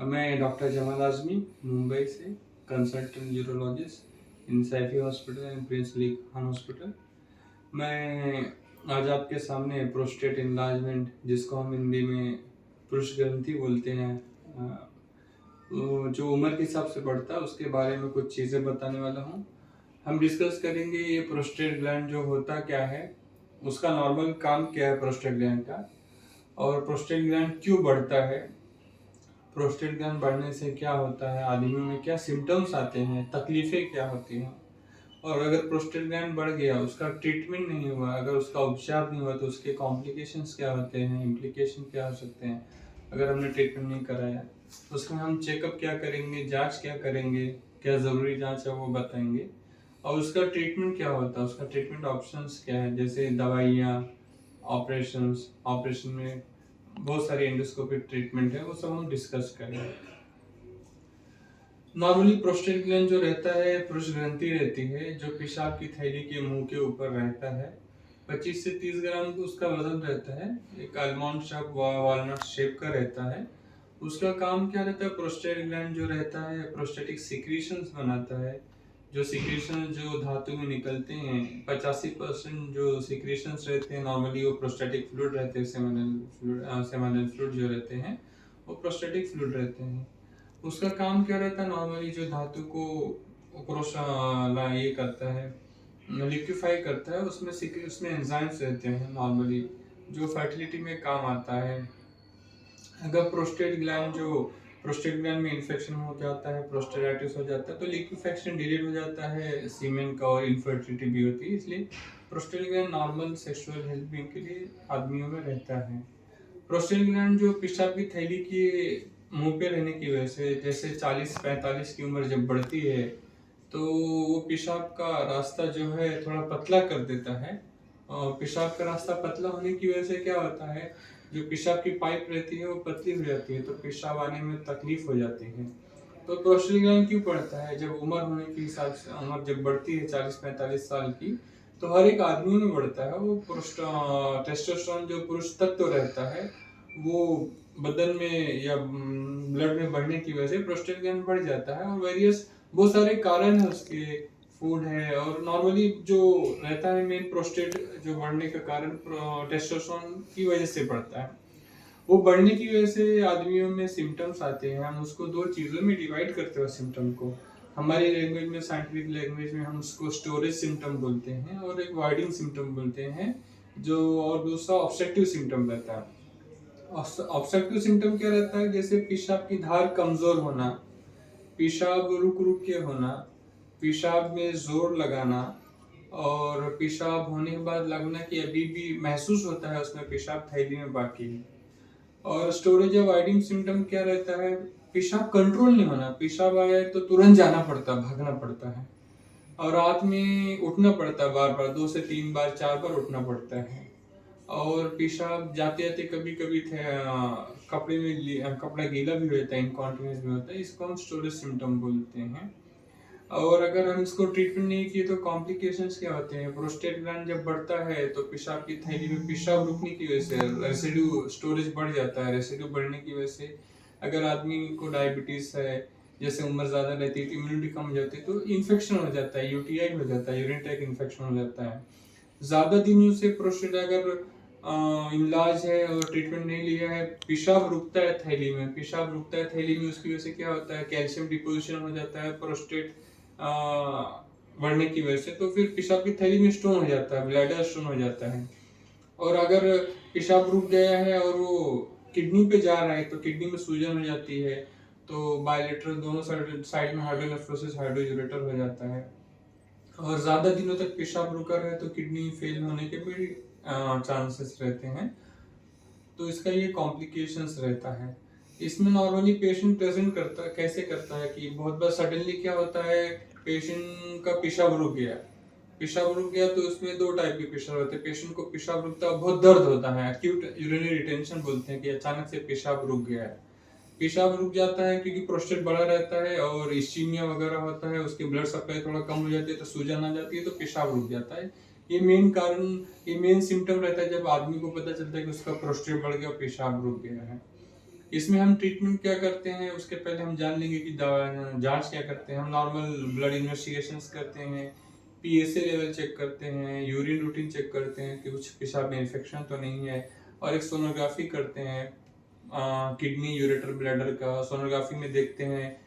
मैं डॉक्टर जमाल आज़मी मुंबई से consultant urologist in Saifee Hospital and Prince Ali Khan Hospital. मैं आज आपके सामने प्रोस्टेट इनलार्जमेंट, जिसको हम हिंदी में पुरुष ग्रंथि बोलते हैं, जो उम्र के हिसाब से बढ़ता है, उसके बारे में कुछ चीज़ें बताने वाला हूँ। हम डिस्कस करेंगे ये प्रोस्टेट ग्लैंड जो होता क्या है, उसका नॉर्मल काम क्या है प्रोस्टेट ग्लैंड का, और प्रोस्टेट ग्लैंड क्यों बढ़ता है, प्रोस्टेट ग्लैंड बढ़ने से क्या होता है, आदमियों में क्या सिम्टम्स आते हैं, तकलीफें क्या होती हैं, और अगर प्रोस्टेट ग्लैंड बढ़ गया, उसका ट्रीटमेंट नहीं हुआ, अगर उसका उपचार नहीं हुआ तो उसके कॉम्प्लिकेशंस क्या होते हैं, इम्प्लीकेशन क्या हो सकते हैं अगर हमने ट्रीटमेंट नहीं कराया। उसमें हम चेकअप क्या करेंगे, जांच क्या करेंगे, क्या ज़रूरी जांच है वो बताएंगे, और उसका ट्रीटमेंट क्या होता है, उसका ट्रीटमेंट ऑप्शंस क्या है, जैसे दवाइयाँ, ऑपरेशन में बहुत सारी एंडोस्कोपिक ट्रीटमेंट है, वो सब हम डिस्कस करेंगे। नॉर्मली प्रोस्टेट ग्लैंड जो रहता है, पुरुष ग्रंथि रहती है, जो पेशाब की थैली के मुंह के ऊपर रहता है। 25 से 30 ग्राम का उसका वजन रहता है। एक आलमंड शेप वॉलनट शेप का रहता है। उसका काम क्या रहता है, प्रोस्टेट ग्लैंड जो रहता है प्रोस्टेटिक सिक्रीशंस बनाता है। जो सिक्रीशन जो धातु में निकलते हैं, 85% जो सिक्रीशंस रहते हैं नॉर्मली वो प्रोस्टेटिक फ्लूइड रहते हैं। सेमिनल फ्लूइड जो रहते हैं वो प्रोस्टेटिक फ्लूइड रहते हैं। उसका काम क्या रहता है, नॉर्मली जो धातु को ये करता है, लिक्विफाई करता है, उसमें एंजाइम्स रहते हैं नॉर्मली, जो फर्टिलिटी में काम आता है। अगर प्रोस्टेट ग्लैंड में इन्फेक्शन हो जाता है, प्रोस्टेटाइटिस हो जाता है, तो लिक्विफेक्शन डिलेड हो जाता है, सीमेन का, और इनफर्टिलिटी भी होती है। इसलिए prostate gland normal sexual health being के लिए आदमियों में रहता है। प्रोस्टेट ग्लैंड जो पेशाब की थैली के मुंह पे रहने की वजह से, जैसे 40-45 की उम्र जब बढ़ती है तो वो पेशाब का रास्ता जो है थोड़ा पतला कर देता है, और पेशाब का रास्ता पतला होने की वजह से क्या होता है, जो पेशाब की पाइप रहती है वो पतली हो जाती है, तो पेशाब आने में तकलीफ हो जाती है। तो प्रोस्टेट ग्लैंड क्यों बढ़ता है, जब उम्र होने के हिसाब से उम्र जब बढ़ती है 40-45 साल की, तो हर एक आदमी में बढ़ता है। वो टेस्टोस्टेरोन जो पुरुष तत्व रहता है वो बदन में या ब्लड में बढ़ने की वजह से प्रोस्टेट ग्लैंड बढ़ जाता है, और वेरियस बहुत सारे कारण है उसके, फूड है, और नॉर्मली जो रहता है मेन प्रोस्टेट जो बढ़ने का कारण टेस्टोस्टेरोन की वजह से बढ़ता है। वो बढ़ने की वजह से आदमियों में सिम्टम्स आते हैं। हम उसको दो चीज़ों में डिवाइड करते हैं सिम्टम को। हमारी लैंग्वेज में, साइंटिफिक लैंग्वेज में हम उसको स्टोरेज सिम्टम बोलते हैं, और एक वाइडिंग सिम्टम बोलते हैं, जो, और दूसरा ऑब्स्ट्रक्टिव सिम्टम रहता है। ऑब्स्ट्रक्टिव सिम्टम क्या रहता है, जैसे पेशाब की धार कमजोर होना, पेशाब रुक रुक के होना, पेशाब में जोर लगाना, और पेशाब होने के बाद लगना कि अभी भी महसूस होता है उसमें पेशाब थैली में बाकी है। और स्टोरेज या वाइडिंग सिम्टम क्या रहता है, पेशाब कंट्रोल नहीं होना, पेशाब आया तो तुरंत जाना पड़ता है, भागना पड़ता है, और रात में उठना पड़ता है, बार बार 2 से 3 बार 4 बार उठना पड़ता है, और पेशाब जाते जाते कभी कभी कपड़े में कपड़ा गीला भी हो जाता है, इनकॉन्टिनेंस भी होता है। इसको हम स्टोरेज सिम्टम बोलते हैं। और अगर हम इसको ट्रीटमेंट नहीं किए तो कॉम्प्लिकेशंस क्या होते हैं, प्रोस्टेट ग्लैंड जब बढ़ता है तो पेशाब की थैली में पेशाब रुकने की वजह से रेसिड्यू स्टोरेज बढ़ जाता है। रेसिड्यू बढ़ने की वजह से अगर आदमी को डायबिटीज है, जैसे उम्र ज्यादा रहती है तो इम्यूनिटी कम हो जाती है, तो इन्फेक्शन हो जाता है, यूटीआई हो जाता है, यूरिन ट्रैक इन्फेक्शन हो जाता है। ज्यादा दिनों से प्रोस्टेट अगर इलाज है और ट्रीटमेंट नहीं लिया है, पेशाब रुकता है थैली में, पेशाब रुकता है थैली में, उसकी वजह से क्या होता है, कैल्शियम डिपोजिशन हो जाता है प्रोस्टेट बढ़ने की वजह से, तो फिर पेशाब की थैली में स्टोन हो जाता है, ब्लैडर स्टोन हो जाता है। और अगर पेशाब रुक गया है और वो किडनी पे जा रहा है तो किडनी में सूजन हो जाती है, तो बायलेटरल दोनों साइड में हाइड्रोनेफ्रोसिस, हाइड्रोयूरेटर हो जाता है। और ज्यादा दिनों तक पेशाब रुका रहे तो किडनी फेल होने के भी चांसेस रहते हैं। तो इसका ये कॉम्प्लिकेशंस रहता है। इसमें नॉर्मली पेशेंट प्रेजेंट करता कैसे करता है कि बहुत बार सडनली क्या होता है, पेशेंट का पेशाब रुक गया, पेशाब रुक गया तो उसमें दो टाइप के पेशेंट होते हैं। पेशेंट को पेशाब रुकता है, बहुत दर्द होता है, एक्यूट यूरिनरी रिटेंशन बोलते हैं, कि अचानक से पेशाब रुक गया है। पेशाब रुक जाता है क्योंकि प्रोस्टेट बड़ा रहता है और इस्चीमिया वगैरह होता है, उसकी ब्लड सप्लाई थोड़ा कम हो जाती है तो सूजन आ जाती है, तो पेशाब रुक जाता है। ये मेन कारण, ये मेन सिम्टम रहता है जब आदमी को पता चलता है कि उसका प्रोस्टेट बढ़ गया और पेशाब रुक गया है। इसमें हम ट्रीटमेंट क्या करते हैं, उसके पहले हम जान लेंगे कि दवा जांच क्या करते हैं। हम नॉर्मल ब्लड इन्वेस्टिगेशंस करते हैं, पीएसए लेवल चेक करते हैं, यूरिन रूटीन चेक करते हैं कि कुछ पेशाब में इन्फेक्शन तो नहीं है, और एक सोनोग्राफी करते हैं किडनी यूरेटर ब्लैडर का। सोनोग्राफी में देखते हैं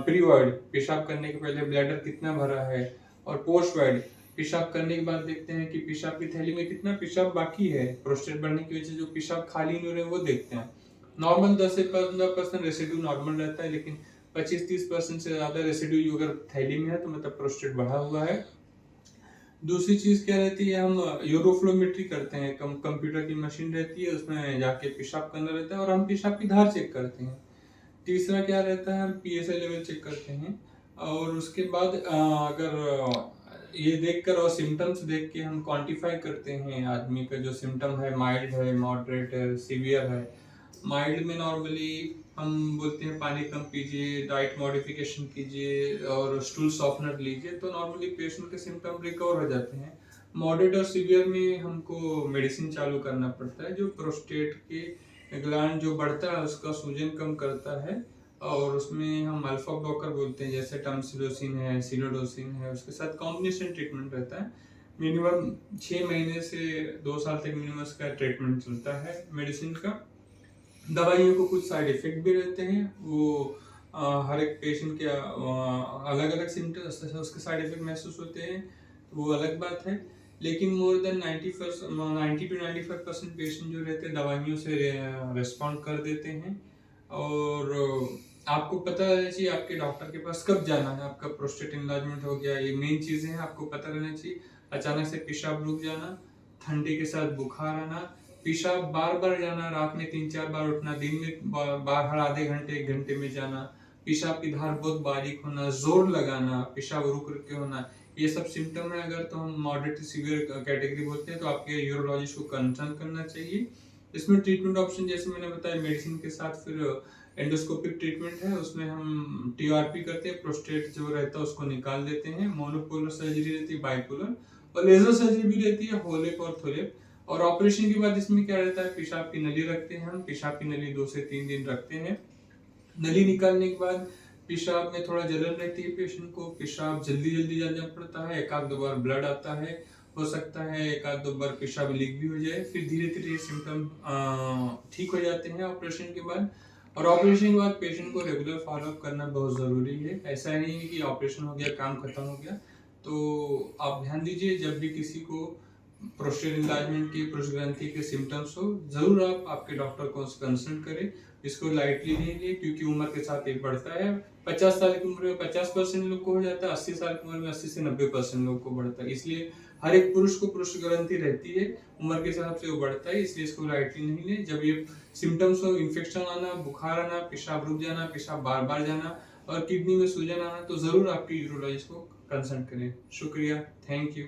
प्री वाइड पेशाब करने के पहले ब्लैडर कितना भरा है, और पोस्ट वाइड पेशाब करने के बाद देखते हैं कि पेशाब की थैली में कितना पेशाब बाकी है। प्रोस्टेट बढ़ने की वजह से जो पेशाब खाली नहीं हो रहे वो देखते हैं। नॉर्मल 10 से 15% रेसिड्यू नॉर्मल रहता है, लेकिन 25-30% से ज्यादा रेसिड्यू अगर थैली में है तो मतलब प्रोस्टेट बढ़ा हुआ है। दूसरी चीज क्या रहती है, हम यूरोफ्लोमेट्री करते हैं। कंप्यूटर की मशीन रहती है, उसमें जाके पेशाब करना रहता है और हम पेशाब की धार चेक करते हैं। तीसरा क्या रहता है, हम पीएसए लेवल चेक करते हैं, और उसके बाद अगर ये देखकर और सिम्टम्स देख के हम क्वांटिफाई करते हैं आदमी का जो सिम्टम है, माइल्ड है, मॉडरेट है, सीवियर है। माइल्ड में नॉर्मली हम बोलते हैं पानी कम पीजिए, डाइट मॉडिफिकेशन कीजिए और स्टूल सॉफ्टनर लीजिए, तो नॉर्मली पेशेंट के सिम्टम रिकवर हो जाते हैं। मॉडरेट और सीवियर में हमको मेडिसिन चालू करना पड़ता है, जो प्रोस्टेट के ग्लैंड जो बढ़ता है उसका सूजन कम करता है, और उसमें हम अल्फा ब्लॉकर बोलते हैं, जैसे टमसिलोसिन है, सिलोडोसिन है, उसके साथ कॉम्बिनेशन ट्रीटमेंट रहता है। मिनिमम 6 महीने से 2 साल तक मिनिमम इसका ट्रीटमेंट चलता है मेडिसिन का। दवाइयों को कुछ साइड इफेक्ट भी रहते हैं, वो हर एक पेशेंट के अलग अलग सिम्टम्स उसके साइड इफेक्ट महसूस होते हैं, तो वो अलग बात है। लेकिन मोर देन 90 to 95% पेशेंट जो रहते हैं दवाइयों से रिस्पॉन्ड कर देते हैं। और आपको पता रहना चाहिए आपके डॉक्टर के पास कब जाना है। आपका प्रोस्टेट इनलार्जमेंट हो गया, ये मेन चीजें हैं, आपको पता रहना चाहिए। अचानक से पेशाब रुक जाना, ठंडी के साथ बुखार आना, पेशाब बार बार जाना, रात में 3-4 बार उठना, दिन में बाहर आधे घंटे 1 घंटे में जाना, पेशाब की धार बहुत बारीक होना, जोर लगाना, पेशाब रुक रुक के होना, ये सब सिम्टम है अगर, तो हम मॉडरेट टू सीवियर कैटेगरी बोलते हैं, तो आपके यूरोलॉजिस्ट को कंसल्ट करना चाहिए। इसमें ट्रीटमेंट ऑप्शन जैसे मैंने बताया, मेडिसिन के साथ फिर एंडोस्कोपिक ट्रीटमेंट है, उसमें हम टीआरपी करते हैं, प्रोस्टेट जो रहता है उसको निकाल देते हैं। मोनोपोलर सर्जरी रहती है, बाइपोलर, और लेजर सर्जरी भी रहती है, होलेप और थोलेप। और ऑपरेशन के बाद इसमें क्या रहता है, पेशाब की नली रखते हैं हम, पेशाब की नली 2 से 3 दिन रखते हैं। नली निकालने के बाद पेशाब में थोड़ा जलन रहती है पेशेंट को, पेशाब जल्दी जल्दी जाना पड़ता है, 1-2 बार ब्लड आता है, हो सकता है 1-2 बार पेशाब लीक भी हो जाए, फिर धीरे धीरे सिम्टम ठीक हो जाते हैं ऑपरेशन के बाद। और ऑपरेशन के बाद पेशेंट को रेगुलर फॉलोअप करना बहुत ज़रूरी है। ऐसा नहीं है कि ऑपरेशन हो गया काम खत्म हो गया। तो आप ध्यान दीजिए, जब भी किसी को प्रोस्टेट इनलार्जमेंट की प्रोस्टेट के सिम्टम्स हो, जरूर आप आपके डॉक्टर को कंसल्ट करें। इसको लाइटली नहीं लिए, क्योंकि उम्र के साथ ये बढ़ता है। 50 साल की उम्र में 50% लोग को हो जाता है, 80 साल की उम्र में 80 से 90% लोग को बढ़ता है। इसलिए हर एक पुरुष को ग्रंथि रहती है, उम्र के हिसाब से वो बढ़ता है, इसलिए इसको लाइटली नहीं ले। जब ये सिम्टम्स हो, इन्फेक्शन आना, बुखार आना, पेशाब रुक जाना, पेशाब बार बार जाना और किडनी में सूजन आना, तो जरूर आपके यूरोलॉजिस्ट को कंसल्ट करें। शुक्रिया, थैंक यू।